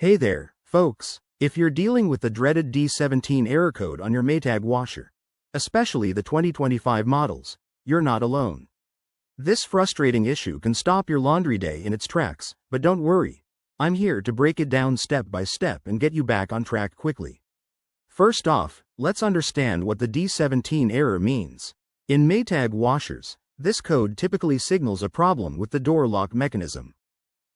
Hey there, folks. If you're dealing with the dreaded D17 error code on your Maytag washer, especially the 2025 models, you're not alone. This frustrating issue can stop your laundry day in its tracks, but don't worry. I'm here to break it down step by step and get you back on track quickly. First off, let's understand what the D17 error means. In Maytag washers, this code typically signals a problem with the door lock mechanism.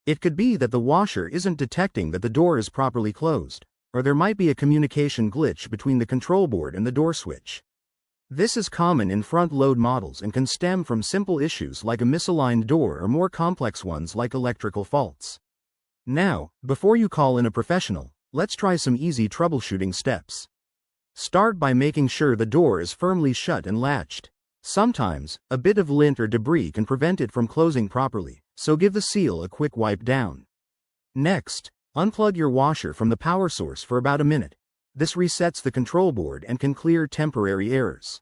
It could be that the washer isn't detecting that the door is properly closed, or there might be a communication glitch between the control board and the door switch. This is common in front-load models and can stem from simple issues like a misaligned door or more complex ones like electrical faults. Now, before you call in a professional, let's try some easy troubleshooting steps. Start by making sure the door is firmly shut and latched. Sometimes, a bit of lint or debris can prevent it from closing properly, so give the seal a quick wipe down. Next, unplug your washer from the power source for about a minute. This resets the control board and can clear temporary errors.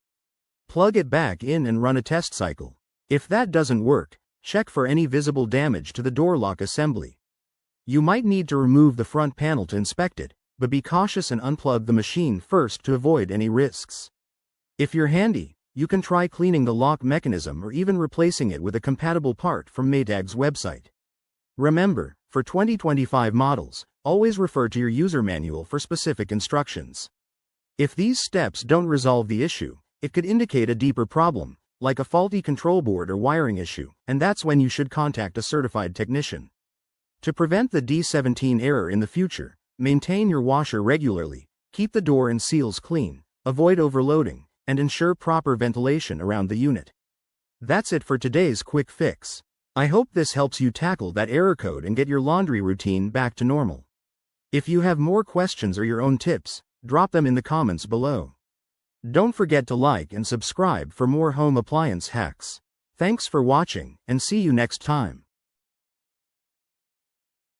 Plug it back in and run a test cycle. If that doesn't work, check for any visible damage to the door lock assembly. You might need to remove the front panel to inspect it, but be cautious and unplug the machine first to avoid any risks. If you're handy, you can try cleaning the lock mechanism or even replacing it with a compatible part from Maytag's website. Remember, for 2025 models, always refer to your user manual for specific instructions. If these steps don't resolve the issue, it could indicate a deeper problem, like a faulty control board or wiring issue, and that's when you should contact a certified technician. To prevent the D17 error in the future, maintain your washer regularly, keep the door and seals clean, avoid overloading, and ensure proper ventilation around the unit. That's it for today's quick fix. I hope this helps you tackle that error code and get your laundry routine back to normal. If you have more questions or your own tips, drop them in the comments below. Don't forget to like and subscribe for more home appliance hacks. Thanks for watching, and see you next time.